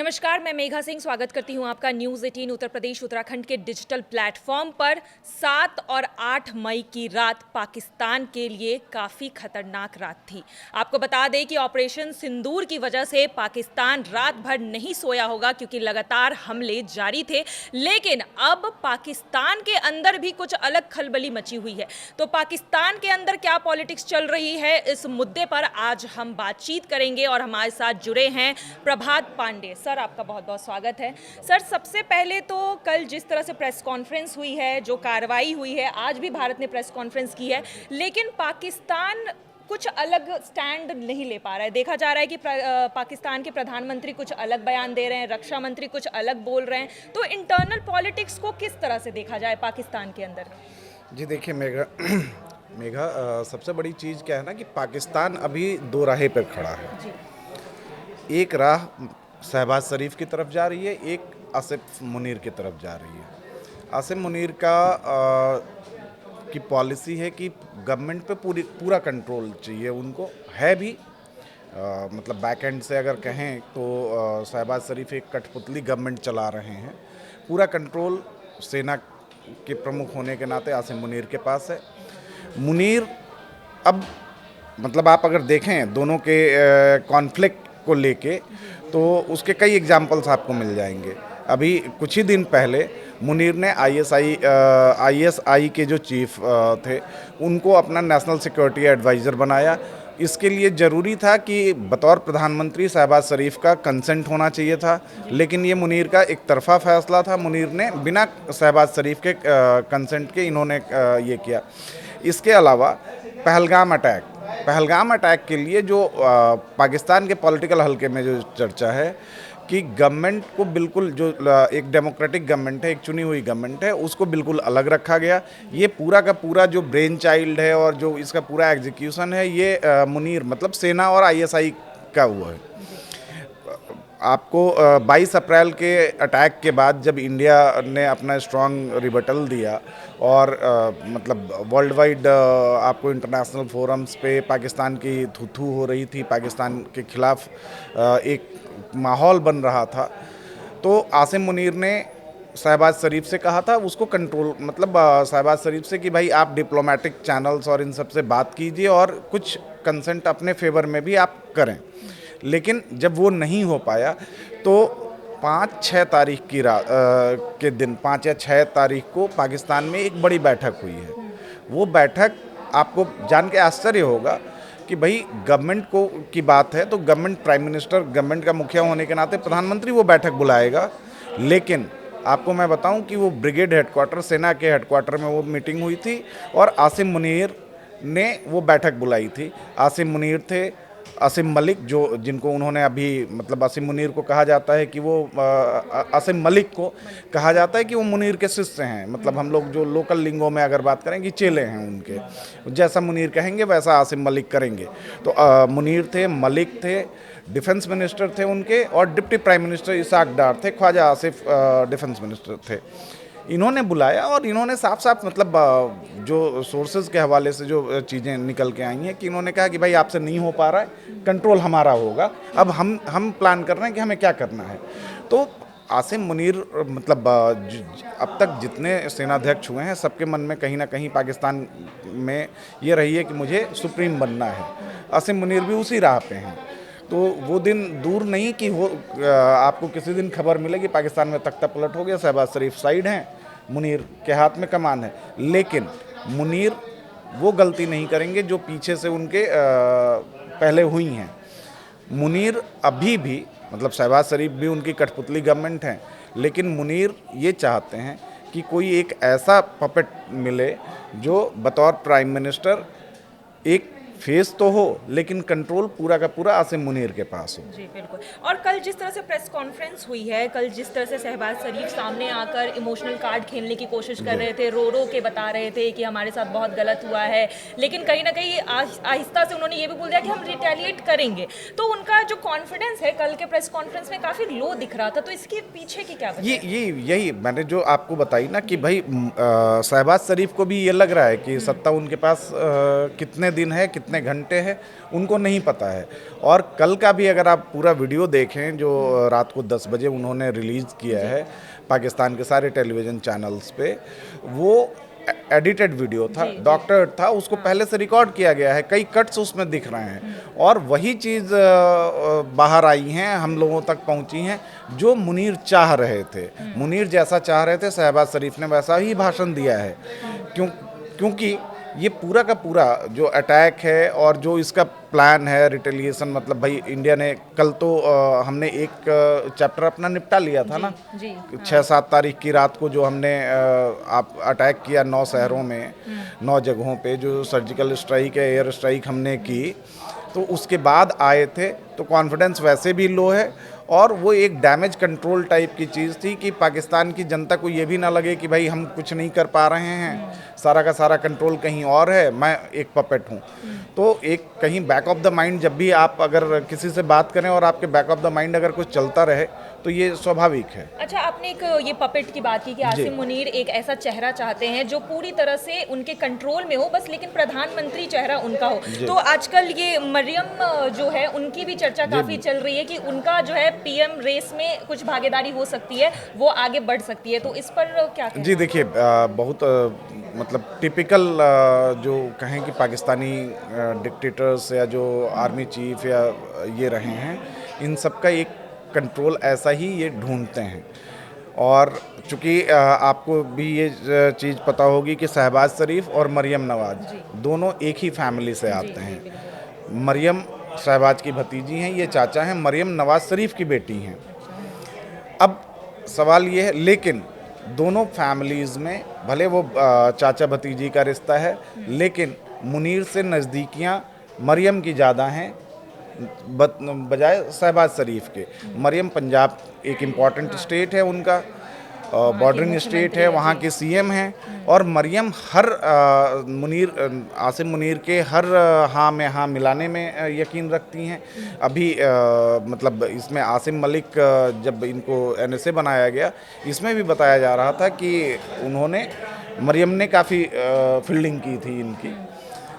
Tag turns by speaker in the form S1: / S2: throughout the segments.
S1: नमस्कार, मैं मेघा सिंह स्वागत करती हूं आपका न्यूज़ 18 उत्तर प्रदेश उत्तराखंड के डिजिटल प्लेटफॉर्म पर। 7 और 8 मई की रात पाकिस्तान के लिए काफ़ी खतरनाक रात थी। आपको बता दें कि ऑपरेशन सिंदूर की वजह से पाकिस्तान रात भर नहीं सोया होगा क्योंकि लगातार हमले जारी थे। लेकिन अब पाकिस्तान के अंदर भी कुछ अलग खलबली मची हुई है। तो पाकिस्तान के अंदर क्या पॉलिटिक्स चल रही है, इस मुद्दे पर आज हम बातचीत करेंगे और हमारे साथ जुड़े हैं प्रभात पांडे। सर, आपका बहुत बहुत स्वागत है। सर, सबसे पहले तो कल जिस तरह से प्रेस कॉन्फ्रेंस हुई है, जो कार्रवाई हुई है, आज भी भारत ने प्रेस कॉन्फ्रेंस की है, लेकिन पाकिस्तान कुछ अलग स्टैंड नहीं ले पा रहा है। देखा जा रहा है कि पाकिस्तान के प्रधानमंत्री कुछ अलग बयान दे रहे हैं, रक्षा मंत्री कुछ अलग बोल रहे हैं। तो इंटरनल पॉलिटिक्स को किस तरह से देखा जाए पाकिस्तान के अंदर?
S2: जी देखिए मेघा, सबसे बड़ी चीज़ क्या है ना कि पाकिस्तान अभी दो राहे पर खड़ा है।
S1: जी।
S2: एक राह शहबाज शरीफ की तरफ जा रही है, एक आसिफ मुनीर की तरफ जा रही है। आसिफ मुनीर की पॉलिसी है कि गवर्नमेंट पे पूरा कंट्रोल चाहिए उनको, है भी। मतलब बैक एंड से अगर कहें तो शहबाज शरीफ एक कठपुतली गवर्नमेंट चला रहे हैं। पूरा कंट्रोल सेना के प्रमुख होने के नाते आसिफ मुनीर के पास है। मुनीर अब मतलब आप अगर देखें दोनों के कॉन्फ्लिक्ट को लेके तो उसके कई एग्जाम्पल्स आपको मिल जाएंगे। अभी कुछ ही दिन पहले मुनीर ने आईएसआई के जो चीफ थे उनको अपना नेशनल सिक्योरिटी एडवाइज़र बनाया। इसके लिए ज़रूरी था कि बतौर प्रधानमंत्री शहबाज शरीफ का कंसेंट होना चाहिए था, लेकिन ये मुनीर का एक तरफा फैसला था। मुनीर ने बिना शहबाज शरीफ के कंसेंट के इन्होंने ये किया। इसके अलावा पहलगाम अटैक के लिए जो पाकिस्तान के पॉलिटिकल हलके में जो चर्चा है कि गवर्नमेंट को बिल्कुल जो एक डेमोक्रेटिक गवर्नमेंट है, एक चुनी हुई गवर्नमेंट है, उसको बिल्कुल अलग रखा गया। ये पूरा का पूरा जो ब्रेन चाइल्ड है और जो इसका पूरा एग्जीक्यूशन है ये मुनीर मतलब सेना और आईएसआई का हुआ है। आपको 22 अप्रैल के अटैक के बाद जब इंडिया ने अपना स्ट्रॉन्ग रिबटल दिया और मतलब वर्ल्ड वाइड आपको इंटरनेशनल फोरम्स पे पाकिस्तान की थू हो रही थी, पाकिस्तान के खिलाफ एक माहौल बन रहा था, तो आसिम मुनीर ने शहबाज शरीफ से कहा था उसको कंट्रोल मतलब शहबाज शरीफ से कि भाई आप डिप्लोमेटिक चैनल्स और इन सब से बात कीजिए और कुछ कंसेंट अपने फेवर में भी आप करें। लेकिन जब वो नहीं हो पाया तो 5-6 तारीख की रात के दिन 5 या 6 तारीख को पाकिस्तान में एक बड़ी बैठक हुई है। वो बैठक आपको जान के आश्चर्य होगा कि भाई गवर्नमेंट को की बात है तो गवर्नमेंट प्राइम मिनिस्टर गवर्नमेंट का मुखिया होने के नाते प्रधानमंत्री वो बैठक बुलाएगा। लेकिन आपको मैं बताऊं कि वो ब्रिगेड हेडक्वार्टर सेना के हेडक्वार्टर में वो मीटिंग हुई थी और आसिम मुनीर ने वो बैठक बुलाई थी। आसिम मुनीर थे, आसिम मलिक जो जिनको उन्होंने अभी मतलब आसिम मुनीर को कहा जाता है कि वो आसिम मलिक को कहा जाता है कि वो मुनीर के शिष्य हैं। मतलब हम लोग जो लोकल लिंगों में अगर बात करें कि चेले हैं उनके, जैसा मुनीर कहेंगे वैसा आसिम मलिक करेंगे। तो मुनीर थे, मलिक थे, डिफेंस मिनिस्टर थे उनके, और डिप्टी प्राइम मिनिस्टर इसाक डार थे, ख्वाजा आसिफ डिफेंस मिनिस्टर थे। इन्होंने बुलाया और इन्होंने साफ साफ मतलब जो सोर्सेज के हवाले से जो चीज़ें निकल के आई हैं कि इन्होंने कहा कि भाई आपसे नहीं हो पा रहा है, कंट्रोल हमारा होगा, अब हम प्लान कर रहे हैं कि हमें क्या करना है। तो आसिम मुनीर मतलब अब तक जितने सेनाध्यक्ष हुए हैं सबके मन में कहीं ना कहीं पाकिस्तान में ये रही है कि मुझे सुप्रीम बनना है। आसिम मुनीर भी उसी राह पे हैं। तो वो दिन दूर नहीं कि आपको किसी दिन खबर मिलेगी पाकिस्तान में तख्ता पलट हो गया, शहबाज शरीफ साइड हैं, मुनीर के हाथ में कमान है। लेकिन मुनीर वो गलती नहीं करेंगे जो पीछे से उनके पहले हुई हैं। मुनीर अभी भी मतलब शहबाज शरीफ भी उनकी कठपुतली गवर्नमेंट है, लेकिन मुनीर ये चाहते हैं कि कोई एक ऐसा पपेट मिले जो बतौर प्राइम मिनिस्टर एक फेस तो हो लेकिन कंट्रोल पूरा का पूरा आसिम मुनीर के पास हो।
S1: जी बिल्कुल। और कल जिस तरह से प्रेस कॉन्फ्रेंस हुई है, कल जिस तरह से शहबाज शरीफ सामने आकर इमोशनल कार्ड खेलने की कोशिश कर रहे थे, रो के बता रहे थे कि हमारे साथ बहुत गलत हुआ है, लेकिन कहीं ना कहीं आहिस्ता से उन्होंने ये भी बोल दिया कि हम रिटेलिएट करेंगे। तो उनका जो कॉन्फिडेंस है कल के प्रेस कॉन्फ्रेंस में काफ़ी लो दिख रहा था। तो इसके पीछे की क्या वजह है?
S2: यही मैंने जो आपको बताई ना कि भाई शहबाज शरीफ को भी ये लग रहा है कि सत्ता उनके पास कितने दिन है, कितने कितने घंटे है, उनको नहीं पता है। और कल का भी अगर आप पूरा वीडियो देखें जो रात को 10 बजे उन्होंने रिलीज़ किया है पाकिस्तान के सारे टेलीविज़न चैनल्स पे, वो एडिटेड वीडियो था, डॉक्टर था, उसको पहले से रिकॉर्ड किया गया है, कई कट्स उसमें दिख रहे हैं और वही चीज़ बाहर आई हैं, हम लोगों तक पहुंची हैं जो मुनीर चाह रहे थे। मुनीर जैसा चाह रहे थे शहबाज शरीफ ने वैसा ही भाषण दिया है। क्योंकि ये पूरा का पूरा जो अटैक है और जो इसका प्लान है रिटेलिएशन, मतलब भाई इंडिया ने कल तो हमने एक चैप्टर अपना निपटा लिया था ना, 6-7 तारीख की रात को जो हमने आप अटैक किया 9 शहरों में, 9 जगहों पे जो सर्जिकल स्ट्राइक है, एयर स्ट्राइक हमने की, तो उसके बाद आए थे तो कॉन्फिडेंस वैसे भी लो है और वो एक डैमेज कंट्रोल टाइप की चीज़ थी कि पाकिस्तान की जनता को ये भी ना लगे कि भाई हम कुछ नहीं कर पा रहे हैं, सारा का सारा कंट्रोल कहीं और है, मैं एक पपेट हूँ। तो एक कहीं बैक ऑफ द माइंड जब भी आप अगर किसी से बात करें और आपके बैक ऑफ द माइंड अगर कुछ चलता रहे तो ये स्वाभाविक है।
S1: अच्छा, आपने एक ये पपेट की बात की कि आसिम मुनीर एक ऐसा चेहरा चाहते हैं जो पूरी तरह से उनके कंट्रोल में हो, बस लेकिन प्रधानमंत्री चेहरा उनका हो। तो आजकल ये मरियम जो है उनकी भी चर्चा काफ़ी चल रही है कि उनका जो है पीएम रेस में कुछ भागीदारी हो सकती है, वो आगे बढ़ सकती है, तो इस पर क्या कहना?
S2: जी देखिए, बहुत मतलब टिपिकल जो कहें कि पाकिस्तानी डिक्टेटर्स या जो आर्मी चीफ या ये रहे हैं, इन सब का एक कंट्रोल ऐसा ही ये ढूंढते हैं। और चूँकि आपको भी ये चीज़ पता होगी कि शहबाज शरीफ और मरियम नवाज दोनों एक ही फैमिली से आते हैं। मरियम शहबाज की भतीजी हैं, ये चाचा हैं, मरियम नवाज शरीफ की बेटी हैं। अब सवाल ये है, लेकिन दोनों फैमिलीज़ में भले वो चाचा भतीजी का रिश्ता है, लेकिन मुनीर से नज़दीकियाँ मरियम की ज़्यादा हैं बजाय शहबाज शरीफ के। मरियम पंजाब एक इम्पॉर्टेंट स्टेट है उनका, बॉर्डरिंग स्टेट है, वहाँ के सीएम हैं और मरियम हर आसिम मुनीर के हर हाँ में हाँ मिलाने में यकीन रखती हैं। अभी मतलब इसमें आसिम मलिक जब इनको एनएसए बनाया गया, इसमें भी बताया जा रहा था कि उन्होंने मरियम ने काफ़ी फील्डिंग की थी इनकी।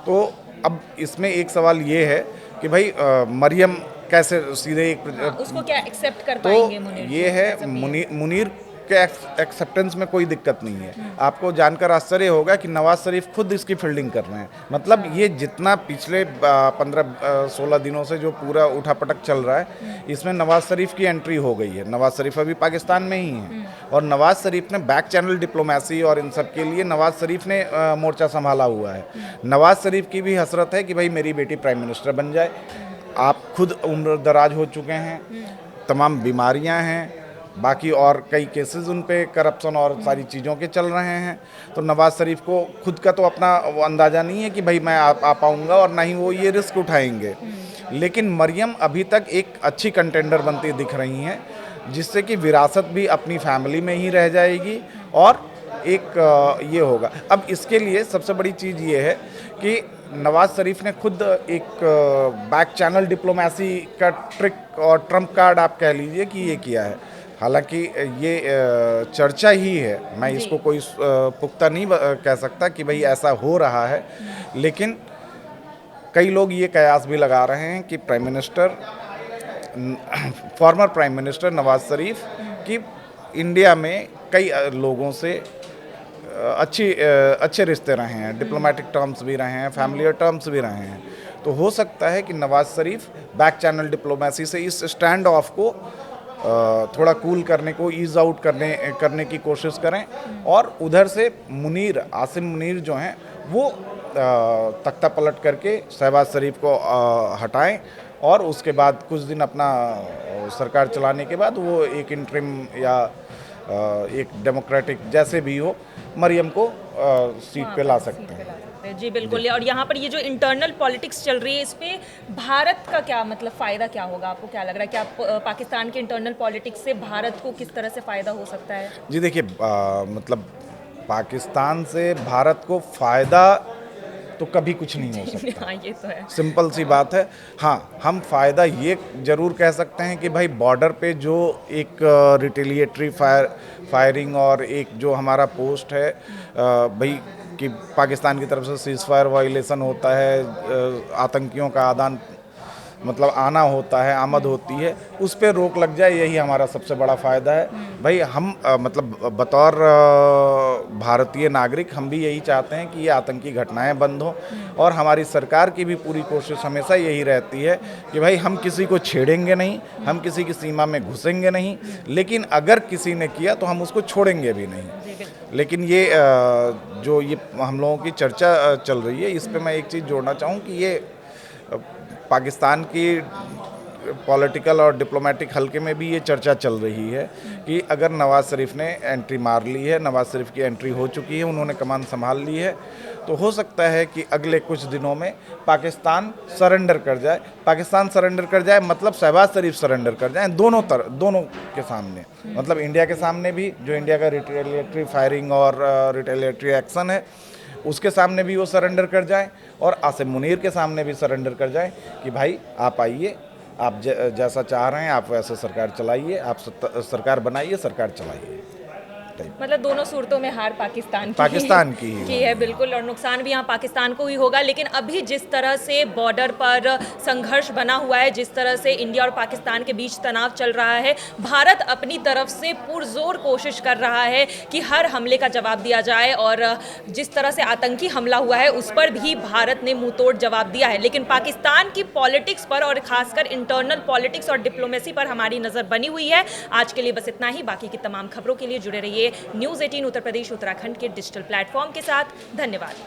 S2: तो अब इसमें एक सवाल ये है कि भाई मरियम कैसे सीधे
S1: उसको क्या एक्सेप्ट कर पाएंगे मुनीर?
S2: तो ये है मुनीर के एक्सेप्टेंस में कोई दिक्कत नहीं है। आपको जानकर आश्चर्य होगा कि नवाज शरीफ खुद इसकी फील्डिंग कर रहे हैं। मतलब ये जितना पिछले 15-16 दिनों से जो पूरा उठापटक चल रहा है, इसमें नवाज शरीफ की एंट्री हो गई है। नवाज शरीफ अभी पाकिस्तान में ही है और नवाज शरीफ ने बैक चैनल डिप्लोमेसी और इन सब के लिए नवाज शरीफ ने मोर्चा संभाला हुआ है। नवाज शरीफ की भी हसरत है कि भाई मेरी बेटी प्राइम मिनिस्टर बन जाए। आप खुद उम्र दराज हो चुके हैं, तमाम बीमारियां हैं, बाकी और कई केसेस उन पे करप्शन और सारी चीज़ों के चल रहे हैं। तो नवाज शरीफ को खुद का तो अपना वो अंदाज़ा नहीं है कि भाई मैं आ पाऊँगा और ना ही वो ये रिस्क उठाएंगे। लेकिन मरियम अभी तक एक अच्छी कंटेंडर बनती दिख रही हैं, जिससे कि विरासत भी अपनी फैमिली में ही रह जाएगी और एक ये होगा। अब इसके लिए सबसे बड़ी चीज़ ये है कि नवाज शरीफ ने खुद एक बैक चैनल डिप्लोमेसी का ट्रिक और ट्रम्प कार्ड आप कह लीजिए कि ये किया है। हालांकि ये चर्चा ही है, मैं इसको कोई पुख्ता नहीं कह सकता कि भाई ऐसा हो रहा है, लेकिन कई लोग ये कयास भी लगा रहे हैं कि prime minister, former prime minister Nawaz Sharif की इंडिया में कई लोगों से अच्छे रिश्ते रहे हैं, डिप्लोमेटिक टर्म्स भी रहे हैं, फैमिलियर टर्म्स भी रहे हैं। तो हो सकता है कि Nawaz Sharif back channel diplomacy से इस स्टैंड ऑफ को थोड़ा कूल करने को, ईज आउट करने की कोशिश करें और उधर से आसिम मुनीर जो हैं वो तख्ता पलट करके शहबाज शरीफ को हटाएं और उसके बाद कुछ दिन अपना सरकार चलाने के बाद वो एक इंटरिम या एक डेमोक्रेटिक जैसे भी हो मरियम को सीट पे ला सकते हैं।
S1: जी बिल्कुल। और यहाँ पर ये जो इंटरनल पॉलिटिक्स चल रही है, इस पे भारत का क्या मतलब फ़ायदा क्या होगा? आपको क्या लग रहा है कि आप पाकिस्तान के इंटरनल पॉलिटिक्स से भारत को किस तरह से फ़ायदा हो सकता है?
S2: जी देखिए, मतलब पाकिस्तान से भारत को फ़ायदा तो कभी कुछ नहीं हो सकता।
S1: हाँ, ये तो है।
S2: सिंपल सी बात है। हाँ, हम फ़ायदा ये ज़रूर कह सकते हैं कि भाई बॉर्डर पे जो एक रिटेलिएटरी फायरिंग और एक जो हमारा पोस्ट है, भाई कि पाकिस्तान की तरफ से सीज़ फायर वायलेशन होता है, आतंकियों का मतलब आना होता है, आमद होती है, उस पर रोक लग जाए, यही हमारा सबसे बड़ा फ़ायदा है। भाई हम मतलब बतौर भारतीय नागरिक हम भी यही चाहते हैं कि ये आतंकी घटनाएं बंद हों, और हमारी सरकार की भी पूरी कोशिश हमेशा यही रहती है कि भाई हम किसी को छेड़ेंगे नहीं, हम किसी की सीमा में घुसेंगे नहीं, लेकिन अगर किसी ने किया तो हम उसको छोड़ेंगे भी नहीं। लेकिन ये जो ये हम लोगों की चर्चा चल रही है, इस पे मैं एक चीज़ जोड़ना चाहूँ कि ये पाकिस्तान की पॉलिटिकल और डिप्लोमेटिक हल्के में भी ये चर्चा चल रही है कि अगर नवाज़ शरीफ ने एंट्री मार ली है, नवाज़ शरीफ की एंट्री हो चुकी है, उन्होंने कमान संभाल ली है, तो हो सकता है कि अगले कुछ दिनों में पाकिस्तान सरेंडर कर जाए। पाकिस्तान सरेंडर कर जाए मतलब शहबाज शरीफ सरेंडर कर जाए, दोनों के सामने, मतलब इंडिया के सामने भी, जो इंडिया का रिटेलिएटरी फायरिंग और रिटेलिएटरी एक्शन है उसके सामने भी वो सरेंडर कर जाए, और आसिम मुनीर के सामने भी सरेंडर कर जाए कि भाई आप आइए, आप जैसा चाह रहे हैं आप वैसे सरकार चलाइए, आप सरकार बनाइए, सरकार चलाइए।
S1: मतलब दोनों सूरतों में हार पाकिस्तान की है बिल्कुल, और नुकसान भी यहाँ पाकिस्तान को ही होगा। लेकिन अभी जिस तरह से बॉर्डर पर संघर्ष बना हुआ है, जिस तरह से इंडिया और पाकिस्तान के बीच तनाव चल रहा है, भारत अपनी तरफ से पुरजोर कोशिश कर रहा है कि हर हमले का जवाब दिया जाए, और जिस तरह से आतंकी हमला हुआ है उस पर भी भारत ने मुंहतोड़ जवाब दिया है। लेकिन पाकिस्तान की पॉलिटिक्स पर, और खासकर इंटरनल पॉलिटिक्स और डिप्लोमेसी पर हमारी नज़र बनी हुई है। आज के लिए बस इतना ही। बाकी की तमाम खबरों के लिए जुड़े रहिए न्यूज़ 18 उत्तर प्रदेश उत्तराखंड के डिजिटल प्लेटफॉर्म के साथ। धन्यवाद।